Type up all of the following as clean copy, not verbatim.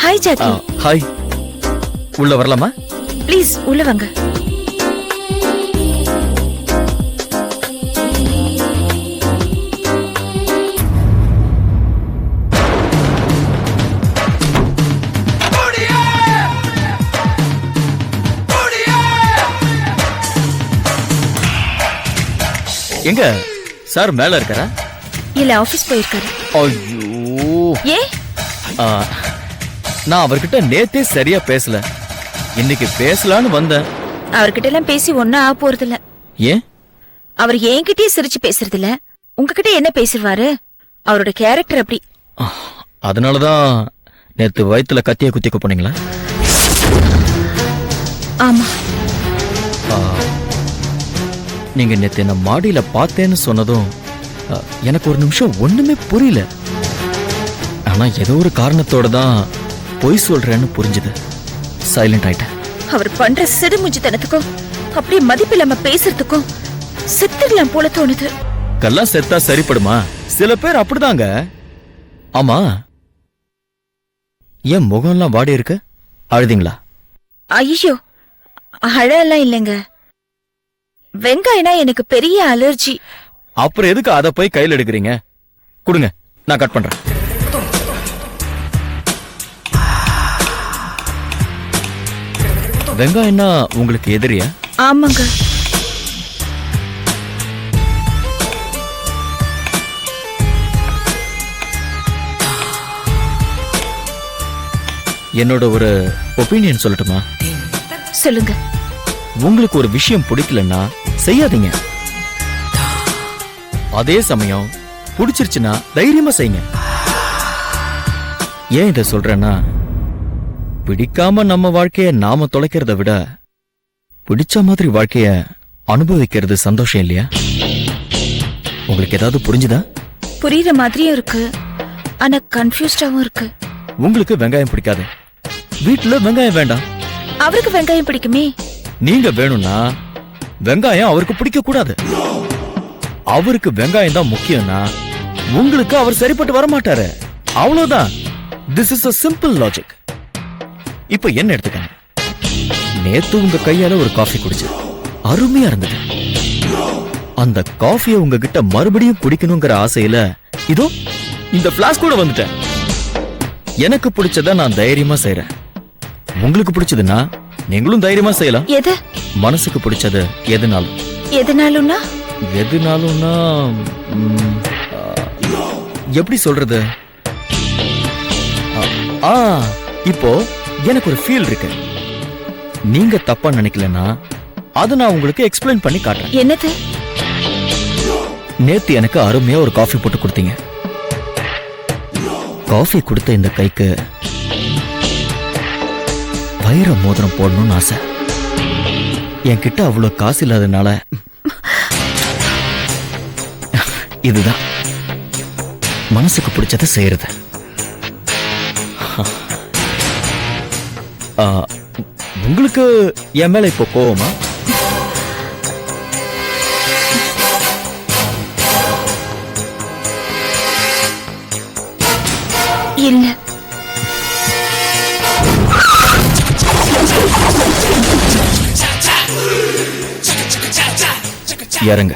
Hi Jackie. Hi. உள்ள வரலாமா? Please உள்ள வாங்க. எங்க சார் மேல இருக்காரா? இல்ல, ஆபீஸ் போயிருக்காரு. ஐயோ, ஏ நான் அவர்கிட்ட நேத்தே சரியா பேசல. இன்னைக்கு பேசலான்னு வந்தேன். அவர்கிட்ட எல்லாம் பேசி ஒன்னும் ஆக போறது இல்ல. ஏன்? அவர் என்கிட்டயே சிரிச்சு பேசுறது இல்ல. உங்ககிட்ட என்ன பேசுவாரு? அவரோட கேரக்டர் அப்படி. அதனாலதான் நேத்து வயித்துல கத்திய குத்திக்க போனீங்களா? ஆமா. நீங்க நேத்து என்ன மாடியில பார்த்தேன்னு சொன்னதும் எனக்கு ஒரு நிமிஷம் ஒண்ணுமே புரியல. ஆனா ஏதோ ஒரு காரணத்தோட தான் பொய் சொல்றேன்னு புரிஞ்சுது. சைலண்ட் ஆயிட்டேன். அவர் பண்ற சிடுமுஞ்சித்தனத்துக்கும் அப்படியே மதிப்பில்லாம பேசுறதுக்கும் செத்துடலாம் போல தோணுது. கல்லா செத்தா சரிப்படுமா? சில பேர் அப்படிதாங்க. ஆமா, ஏன் முகம்லாம் வாடி இருக்கு? அழுதிங்களா? ஐயோ, அழலாம் இல்லைங்க. வெங்காயம்னா எனக்கு பெரிய அலர்ஜி. அப்புறம் எதுக்கு அதை போய் கையில் எடுக்கிறீங்க? கொடுங்க, நான் கட் பண்றேன். வெங்காயம்னா உங்களுக்கு எதிரியா? ஆமாங்க. என்னோட ஒரு ஒப்பீனியன் சொல்லட்டுமா? சொல்லுங்க. உங்களுக்கு ஒரு விஷயம் பிடிக்கலன்னா செய்யாதீங்க. அதே சமயம் பிடிச்சிருச்சுன்னா தைரியமா செய்யுங்க. ஏன் இதை சொல்றேன்னா, பிடிக்காம நம்ம வாழ்க்கைய நாம தொலைக்கிறத விட பிடிச்ச மாதிரி வாழ்க்கைய அனுபவிக்கிறது சந்தோஷம் இல்லையா? உங்களுக்கு ஏதாவது புரிஞ்சுதா? புரியுற மாதிரியும் இருக்கு, ஆனா கன்ஃபியூஸ்டாவும் இருக்கு. உங்களுக்கு வெங்காயம் பிடிக்காது, வீட்டுல வெங்காயம் வேண்டாம். அவருக்கு வெங்காயம் பிடிக்குமே. நீங்க வேணும்னா வெங்காயம் அவருக்கு பிடிக்க கூடாது. அவருக்கு வெங்காயம் தான் முக்கியம்னா உங்களுக்கு அவர் சரிப்பட்டு வர மாட்டாரு. அவ்வளவுதான். This is a simple logic. இப்ப என்ன எடுத்துக்கங்க. நேத்து உங்க கையால ஒரு காஃபி குடிச்சேன், அருமையா இருந்தது. அந்த காஃபியை உங்ககிட்ட மறுபடியும் குடிக்கணுங்கிற ஆசையில இதோ இந்த பிளாஸ்க் கூட வந்துட்டேன். எனக்கு பிடிச்சத நான் தைரியமா செய்யறேன். உங்களுக்கு பிடிச்சதுன்னா நீங்களும் தைரியமா செய்யலாம். எது? மனசுக்கு பிடிச்சது எதுனாலும். எதுனாலும்னா? எதுனாலும்னா எப்படி சொல்றது? இப்போ எனக்கு ஒரு ஃபீல் இருக்கு. நீங்க தப்பா நினைக்கலன்னா அதை நான் உங்களுக்கு எக்ஸ்பிளைன் பண்ணி காட்டுறேன். என்னது? நேத்து எனக்கு அருமையா ஒரு காஃபி போட்டு கொடுத்தீங்க. காஃபி கொடுத்த இந்த கைக்கு வைர மோதிரம் போடணும்னு ஆசை. என்கிட்ட அவ்வளவு காசு இல்லாதனால இதுதான் மனசுக்கு பிடிச்சத செய்யறது. உங்களுக்கு என் மேல இப்போ கோவமா? இல்ல. இறங்க.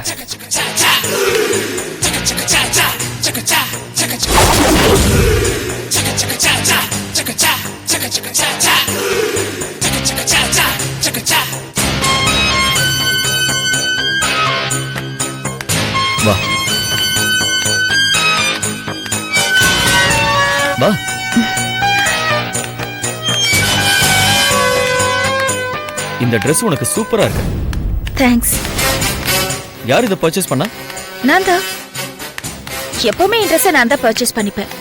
வா வா. இந்த Dress உனக்கு சூப்பரா இருக்கு. தேங்க்ஸ். யார் இதை பர்ச்சேஸ் பண்ணா? நான் தான். எப்பவுமே இந்த ட்ரெஸ்ஸை நான் தான் பர்ச்சேஸ் பண்ணிப்பேன்.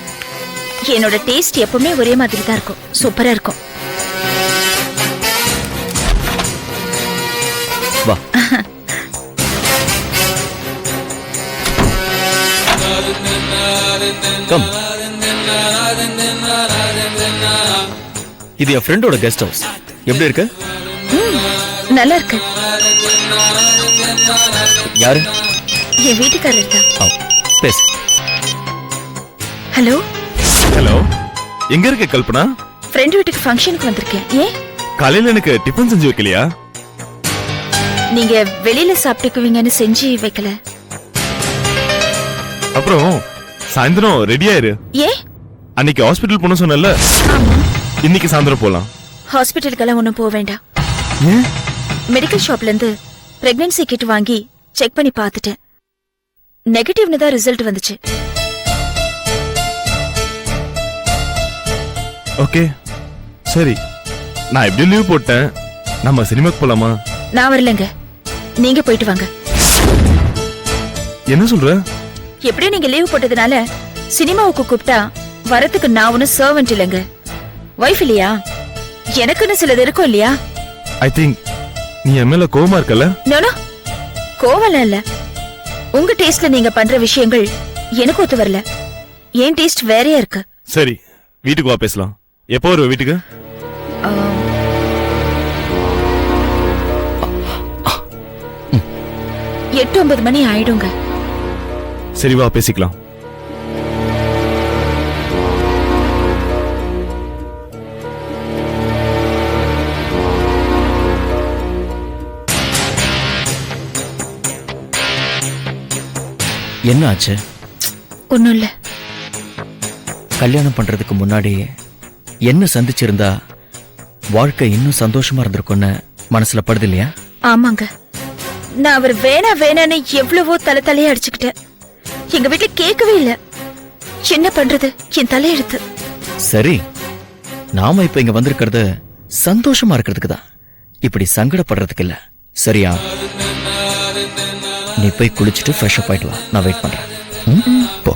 என்னோட டேஸ்ட் எப்பவுமே ஒரே மாதிரி தான் இருக்கும். சூப்பரா இருக்கும். கம். இது என் ஃப்ரெண்டோட கெஸ்ட் ஹவுஸ். எப்படி இருக்கு? நல்லா இருக்கு. யாரு? என் வீட்டுக்காரர் தான். பேசு. ஹலோ. ஹலோ, எங்க இருக்க கல்பனா? ஃப்ரெண்ட் வீட்டுக்கு ஃபங்க்ஷனுக்கு வந்திருக்கேன். ஏன்? காலையில எனக்கு டிஃபன் செஞ்சு வைக்கலையா? நீங்க வெளியில சாப்பிட்டுக்குவீங்கன்னு செஞ்சு வைக்கல. அப்புறம் சாயந்தரம் ரெடி ஆயிரு. ஏன்? அன்னைக்கு ஹாஸ்பிடல் போன சொன்னல, ஆமா. இன்னைக்கு சாயந்தரம் போலாம். ஹாஸ்பிட்டலுக்கெல்லாம் ஒன்றும் போக வேண்டாம். ஏன்? மெடிக்கல் ஷாப்ல இருந்து பிரெக்னன்சி கிட் வாங்கி செக் பண்ணி பார்த்துட்டேன். நெகட்டிவ்னு தான் ரிசல்ட் வந்துச்சு. ஓகே, சரி. நான் எப்படி லீவ் போட்டேன். நம்ம சினிமாக்கு போலாமா? நான் வரலங்க, நீங்க போயிட்டு வாங்க. என்ன சொல்ற? எப்படியும் நீங்க லீவ் போட்டதுனால சினிமாவுக்கு கூப்பிட்டா வரத்துக்கு நான் ஒன்னும் சர்வெண்ட் இல்லைங்க, வைஃப் இல்லையா? எனக்குன்னு சிலது இருக்கும் இல்லையா? ஐ திங்க் நீ என் மேல கோவமா இருக்கல? நோ, கோவலம் இல்ல. உங்க டேஸ்ட்ல நீங்க பண்ற விஷயங்கள் எனக்கு ஒத்து வரல. என் டேஸ்ட் வேறையா இருக்கு. சரி, வீட்டுக்கு வா பேசலாம். எப்போ வருவ வீட்டுக்கு? 8-9 மணி ஆயிடுங்க. சரி, வா பேசிக்கலாம். என்ன ஆச்சு? ஒண்ணும் இல்ல. கல்யாணம் பண்றதுக்கு முன்னாடி என்ன சந்திச்சிருந்தா வாழ்க்கை இன்னும் சந்தோஷமா இருந்திருக்கும்னு மனசுல படுது இல்லையா? ஆமாங்க, நான் அவர் வேணா வேணான்னு எவ்வளவோ தலையா அடிச்சுக்கிட்டேன். எங்க வீட்டுல கேட்கவே இல்ல. என்ன பண்றது, என் தலையெழுத்து. சரி, நாம இப்ப இங்க வந்திருக்கிறது சந்தோஷமா இருக்கிறதுக்கு தான், இப்படி சங்கடப்படுறதுக்கு இல்ல. சரியா? நீ போய் குளிச்சுட்டு ஃப்ரெஷ் அப் ஆயிட்டு வா, நான் வெயிட் பண்றேன். போ.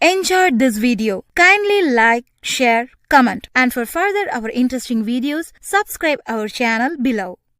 enjoyed this video, kindly like, share, comment, and for further our interesting videos, subscribe our channel below.